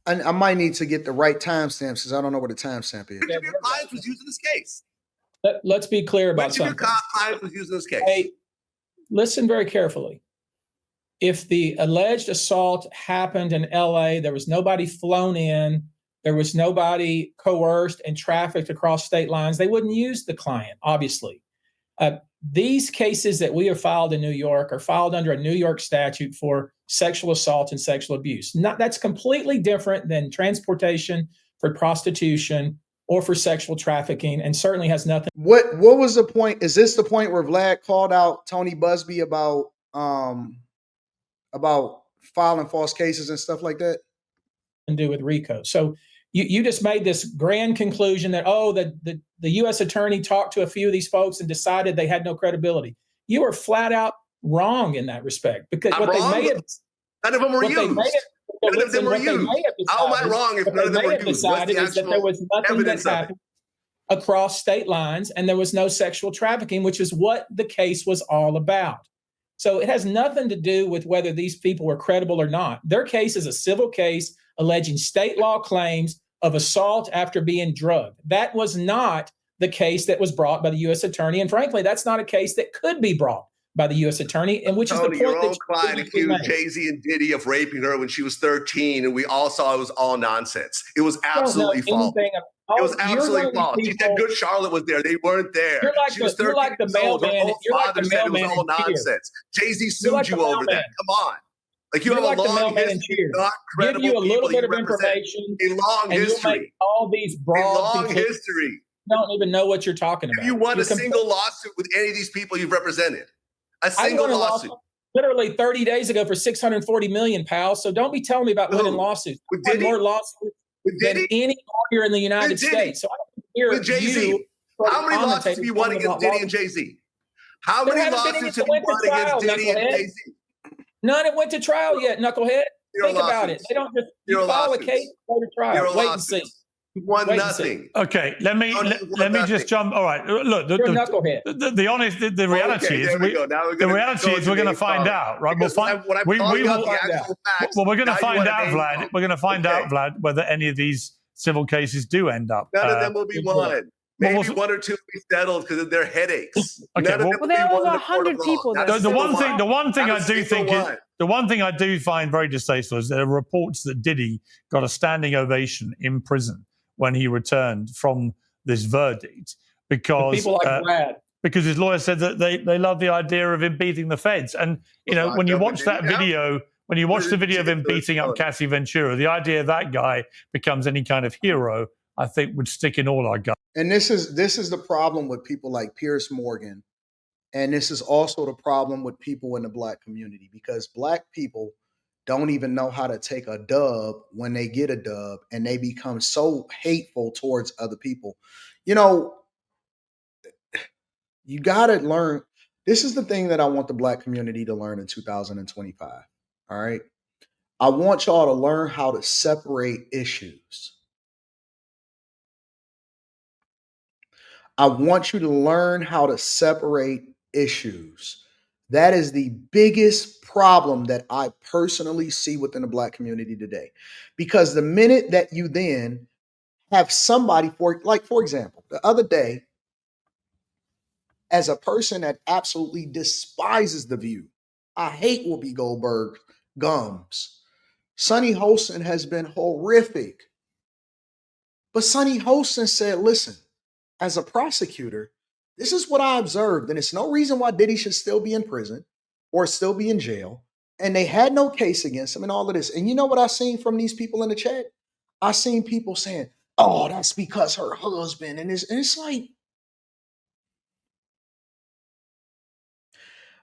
I might need to get the right timestamp since I don't know what the timestamp is. Which of your clients was used in this case? Let's be clear about something. Which of your clients was used in this case? Hey, listen very carefully. If the alleged assault happened in LA, there was nobody flown in, there was nobody coerced and trafficked across state lines, they wouldn't use the client, obviously. These cases that we have filed in New York are filed under a New York statute for sexual assault and sexual abuse. That's completely different than transportation for prostitution or for sexual trafficking, and certainly has nothing. What was the point? Is this the point where Vlad called out Tony Buzbee about filing false cases and stuff like that? And do with RICO. So you just made this grand conclusion that, the U.S. attorney talked to a few of these folks and decided they had no credibility. You are flat out wrong in that respect, because none of them were used. None of them were used. How am I wrong if none of them were used? What's the actual there was nothing that happened across state lines, and there was no sexual trafficking, which is what the case was all about. So it has nothing to do with whether these people were credible or not. Their case is a civil case alleging state law claims of assault after being drugged. That was not the case that was brought by the U.S. attorney. And frankly, that's not a case that could be brought by the U.S. attorney, and which is the point your own that client accused Jay-Z and Diddy of raping her when she was 13, and we all saw it was all nonsense. It was absolutely false. It was absolutely false. She said Good Charlotte was there. They weren't there. She was 13 years old. Her own father said it was all nonsense. Jay-Z sued you over that. Come on. Like, you have a long history, not credible give you a little people bit of information, a long history. All these broad, a long history. Don't even know what you're talking about. Have you won a single lawsuit with any of these people you've represented? A single lawsuit. Literally 30 days ago for $640 million, pal. So don't be telling me about winning lawsuits. With I've Diddy? won more lawsuits than any lawyer in the United States. So I don't hear with Jay-Z. How many lawsuits have you won against Diddy and Jay-Z? How many lawsuits have you won against Diddy and Jay-Z? None have went to trial yet, knucklehead. Think about it. They don't just file a case, go to trial. Wait and see. You won nothing. Okay, let me just jump. All right, look, the reality is we're going to find out, right? We're going to find out, Vlad. We're going to find out, Vlad, whether any of these civil cases do end up. None of them will be won. Maybe one or two will be settled because of their headaches. Okay, well, there are over 100 people. The one thing I do find very distasteful is there are reports that Diddy got a standing ovation in prison when he returned from this verdict because people like Vlad. Because his lawyer said that they love the idea of him beating the feds. And when you watch that video, when you watch the video of him beating up Cassie Ventura, the idea that guy becomes any kind of hero, I think, would stick in all our guts. And this is the problem with people like Piers Morgan. And this is also the problem with people in the Black community, because Black people don't even know how to take a dub when they get a dub, and they become so hateful towards other people. You got to learn. This is the thing that I want the Black community to learn in 2025. All right. I want y'all to learn how to separate issues. I want you to learn how to separate issues. That is the biggest problem that I personally see within the Black community today. Because the minute that you then have somebody, for example, the other day, as a person that absolutely despises The View, I hate Whoopi Goldberg gums. Sunny Hostin has been horrific. But Sunny Hostin said, listen, as a prosecutor, this is what I observed, and it's no reason why Diddy should still be in prison or still be in jail. And they had no case against him and all of this. And you know what I seen from these people in the chat? I seen people saying, oh, that's because her husband. And it's like,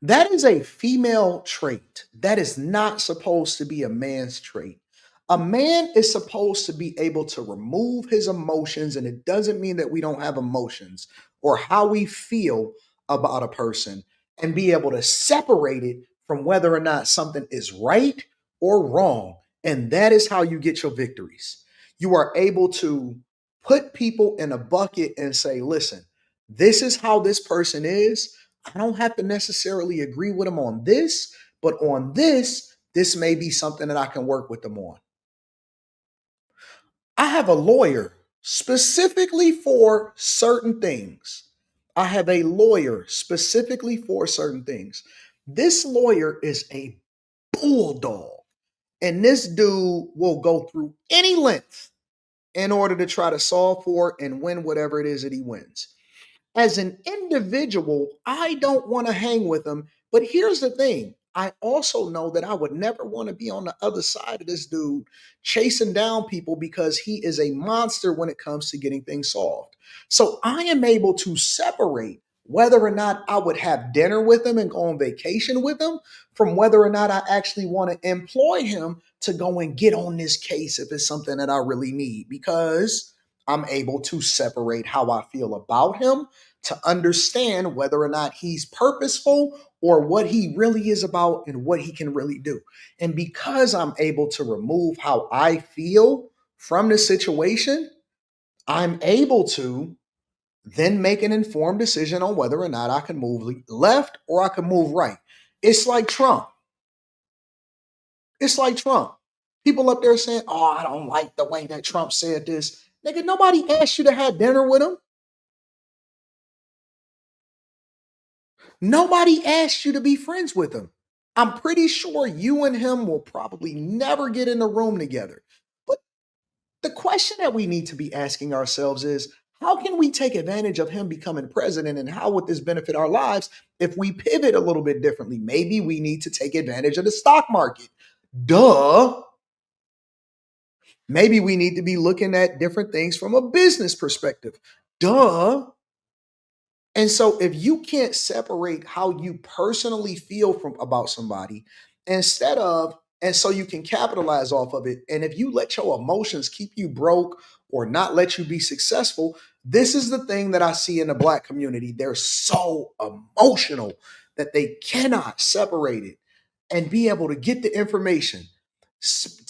that is a female trait. That is not supposed to be a man's trait. A man is supposed to be able to remove his emotions, and it doesn't mean that we don't have emotions or how we feel about a person, and be able to separate it from whether or not something is right or wrong. And that is how you get your victories. You are able to put people in a bucket and say, listen, this is how this person is. I don't have to necessarily agree with them on this, but on this may be something that I can work with them on. I have a lawyer specifically for certain things. I have a lawyer specifically for certain things. This lawyer is a bulldog. And this dude will go through any length in order to try to solve for and win whatever it is that he wins. As an individual, I don't want to hang with him. But here's the thing, I also know that I would never want to be on the other side of this dude chasing down people because he is a monster when it comes to getting things solved. So I am able to separate whether or not I would have dinner with him and go on vacation with him from whether or not I actually want to employ him to go and get on this case if it's something that I really need, because I'm able to separate how I feel about him to understand whether or not he's purposeful or what he really is about and what he can really do. And because I'm able to remove how I feel from the situation, I'm able to then make an informed decision on whether or not I can move left or I can move right. It's like Trump. It's like Trump. People up there saying, oh, I don't like the way that Trump said this. Nigga, nobody asked you to have dinner with him. Nobody asked you to be friends with him. I'm pretty sure you and him will probably never get in the room together. But the question that we need to be asking ourselves is, how can we take advantage of him becoming president, and how would this benefit our lives if we pivot a little bit differently? Maybe we need to take advantage of the stock market. Duh. Maybe we need to be looking at different things from a business perspective. Duh. And so if you can't separate how you personally feel from about somebody and so you can capitalize off of it. And if you let your emotions keep you broke or not let you be successful, this is the thing that I see in the Black community. They're so emotional that they cannot separate it and be able to get the information.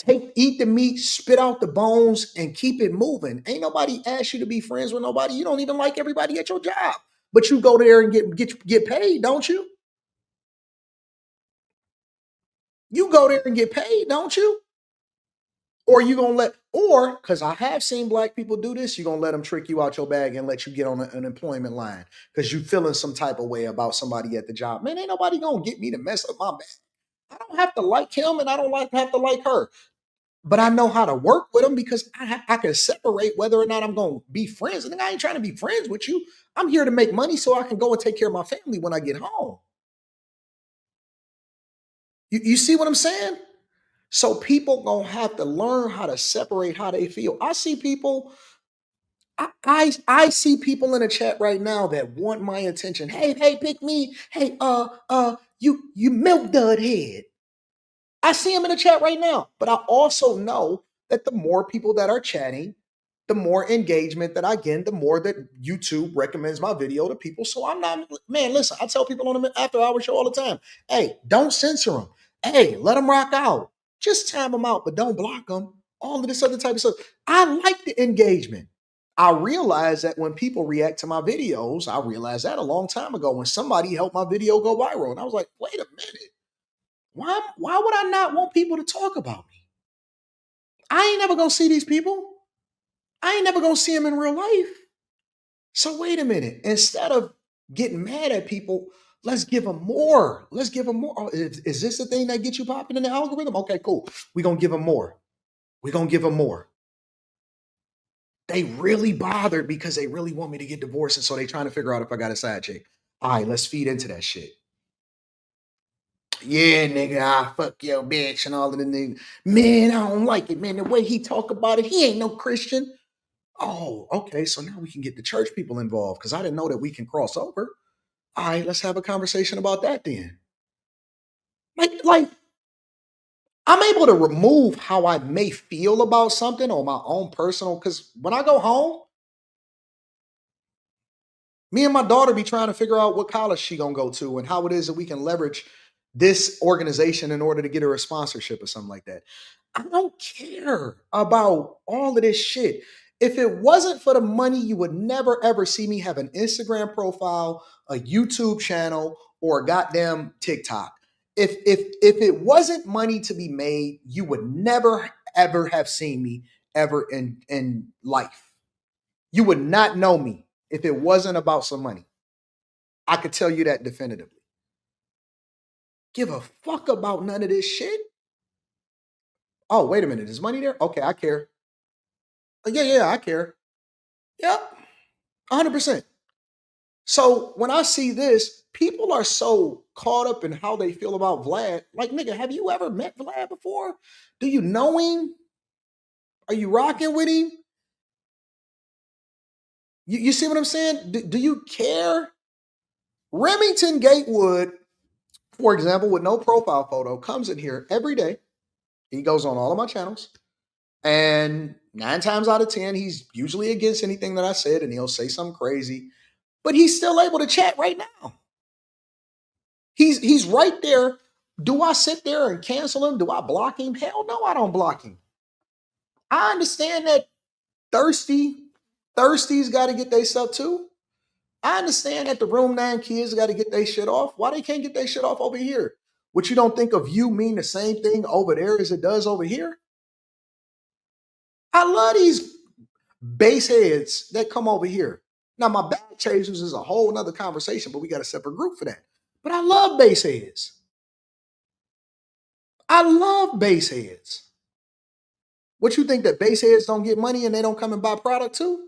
Eat the meat, spit out the bones, and keep it moving. Ain't nobody asked you to be friends with nobody. You don't even like everybody at your job. But you go there and get paid, don't you? You go there and get paid, don't you? Or you gonna because I have seen Black people do this, you're gonna let them trick you out your bag and let you get on an employment line because you feeling some type of way about somebody at the job. Man, ain't nobody gonna get me to mess up my bag. I don't have to like him and I don't have to like her. But I know how to work with them because I can separate whether or not I'm going to be friends. And I ain't trying to be friends with you. I'm here to make money so I can go and take care of my family when I get home. You see what I'm saying? So people going to have to learn how to separate how they feel. I see people, I see people in the chat right now that want my attention. Hey, pick me. Hey, you milk dud head. I see him in the chat right now. But I also know that the more people that are chatting, the more engagement that I get, the more that YouTube recommends my video to people. So I'm not, man, listen, I tell people on the after hour show all the time, hey, don't censor them. Hey, let them rock out. Just time them out, but don't block them. All of this other type of stuff. I like the engagement. I realized that when people react to my videos, I realized that a long time ago when somebody helped my video go viral. And I was like, wait a minute. Why would I not want people to talk about me? I ain't never gonna see these people. I ain't never gonna see them in real life. So wait a minute. Instead of getting mad at people, let's give them more. Let's give them more. Oh, is this the thing that gets you popping in the algorithm? Okay, cool. We're gonna give them more. We're gonna give them more. They really bothered because they really want me to get divorced, and so they trying to figure out if I got a side chick. All right, let's feed into that shit. Yeah, nigga, I fuck your bitch and all of the niggas. Man, I don't like it, man. The way he talk about it, he ain't no Christian. Oh, okay. So now we can get the church people involved because I didn't know that we can cross over. All right, let's have a conversation about that then. Like I'm able to remove how I may feel about something on my own personal, because when I go home, me and my daughter be trying to figure out what college she gonna go to and how it is that we can leverage this organization in order to get her a sponsorship or something like that. I don't care about all of this shit. If it wasn't for the money, you would never ever see me have an Instagram profile, a YouTube channel, or a goddamn TikTok. If it wasn't money to be made, you would never ever have seen me ever in life. You would not know me if it wasn't about some money. I could tell you that definitively. Give a fuck about none of this shit. Oh, wait a minute. Is money there? Okay, I care. Yeah, I care. Yep, 100%. So when I see this, people are so caught up in how they feel about Vlad. Like, nigga, have you ever met Vlad before? Do you know him? Are you rocking with him? You see what I'm saying? Do you care? Remington Gatewood, for example, with no profile photo, comes in here every day. He goes on all of my channels. And 9 times out of 10, he's usually against anything that I said, and he'll say something crazy. But he's still able to chat right now. He's right there. Do I sit there and cancel him? Do I block him? Hell no, I don't block him. I understand that Thirsty's got to get their stuff too. I understand that the Room 9 kids got to get their shit off. Why they can't get their shit off over here? What, you don't think of you mean the same thing over there as it does over here? I love these base heads that come over here. Now, my bag chasers is a whole nother conversation, but we got a separate group for that. But I love base heads. I love base heads. What, you think that base heads don't get money and they don't come and buy product too?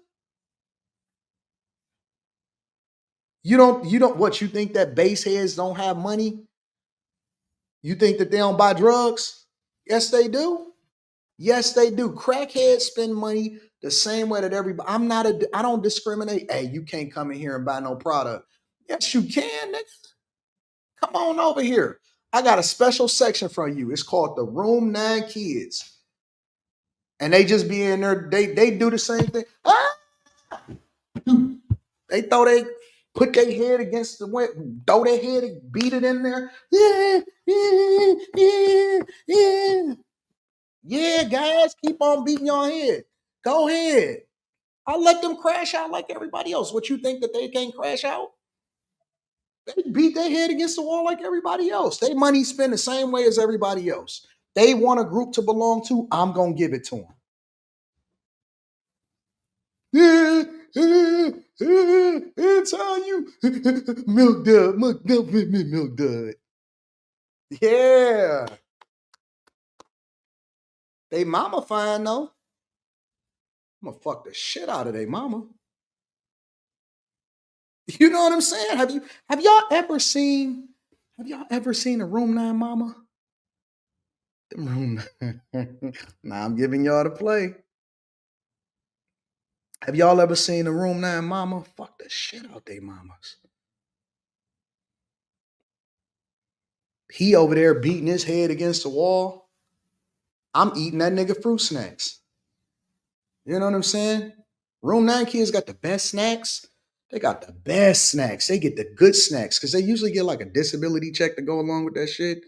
You don't what, you think that base heads don't have money? You think that they don't buy drugs? Yes, they do. Yes, they do. Crackheads spend money the same way that everybody. I don't discriminate. Hey, you can't come in here and buy no product. Yes, you can, nigga. Come on over here. I got a special section for you. It's called the Room 9 Kids. And they just be in there, they do the same thing. Ah! They put their head against the window, throw their head and beat it in there. Yeah. Yeah, guys, keep on beating your head. Go ahead. I'll let them crash out like everybody else. What, you think that they can't crash out? They beat their head against the wall like everybody else. They money spent the same way as everybody else. They want a group to belong to, I'm going to give it to them. It's on you. Milk dud. Yeah. They mama fine though. I'm gonna fuck the shit out of they mama. You know what I'm saying? Have y'all ever seen a Room 9 mama? Nah, I'm giving y'all the play. Have y'all ever seen a Room 9 mama? Fuck the shit out they mamas. He over there beating his head against the wall. I'm eating that nigga fruit snacks. You know what I'm saying? Room 9 kids got the best snacks. They got the best snacks. They get the good snacks because they usually get like a disability check to go along with that shit.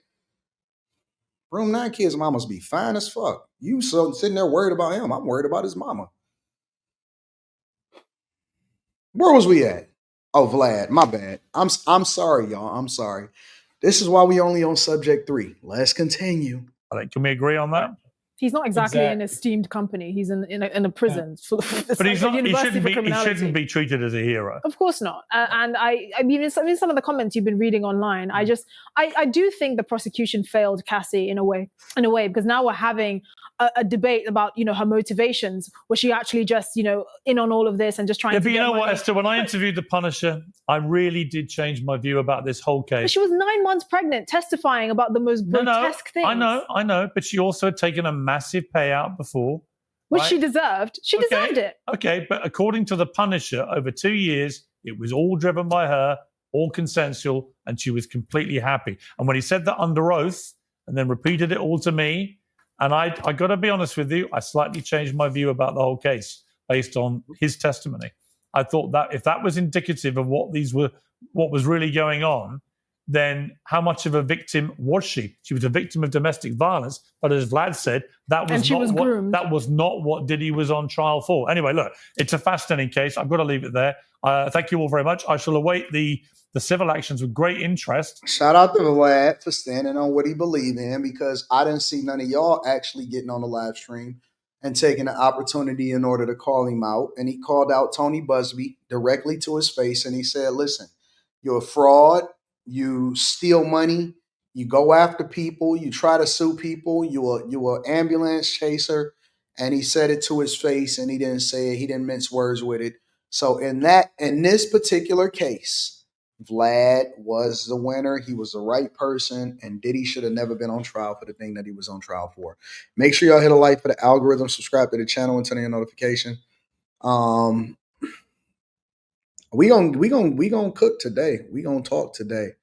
Room 9 kids' mamas be fine as fuck. You sitting there worried about him. I'm worried about his mama. Where was we at? Oh, Vlad, my bad. I'm sorry, y'all. I'm sorry. This is why we only on subject 3. Let's continue. I think, can we agree on that? He's not exactly an esteemed company. He's in a prison. Yeah. But he's not. He shouldn't be treated as a hero. Of course not. And I mean, in some of the comments you've been reading online, I do think the prosecution failed Cassie in a way, because now we're having a debate about her motivations. Was she actually just in on all of this and just trying to? But you know what, Esther? When I interviewed the Punisher, I really did change my view about this whole case. But she was 9 months pregnant, testifying about the most grotesque things. I know, but she also had taken a massive payout before, which she deserved. She deserved it. Okay, but according to the Punisher, over 2 years, it was all driven by her, all consensual, and she was completely happy. And when he said that under oath, and then repeated it all to me, and I got to be honest with you, I slightly changed my view about the whole case based on his testimony. I thought that if that was indicative of what was really going on, then how much of a victim was she? She was a victim of domestic violence, but as Vlad said, that was not what Diddy was on trial for. Anyway, look, it's a fascinating case. I've got to leave it there. Thank you all very much. I shall await the civil actions with great interest. Shout out to Vlad for standing on what he believed in, because I didn't see none of y'all actually getting on the live stream and taking the opportunity in order to call him out. And he called out Tony Buzbee directly to his face. And he said, listen, you're a fraud. You steal money. You go after people. You try to sue people. You're an ambulance chaser. And he said it to his face, and he didn't say it. He didn't mince words with it. So in this particular case, Vlad was the winner. He was the right person, and Diddy should have never been on trial for the thing that he was on trial for. Make sure y'all hit a like for the algorithm, subscribe to the channel, and turn on your notification. We gonna cook today. We gonna talk today.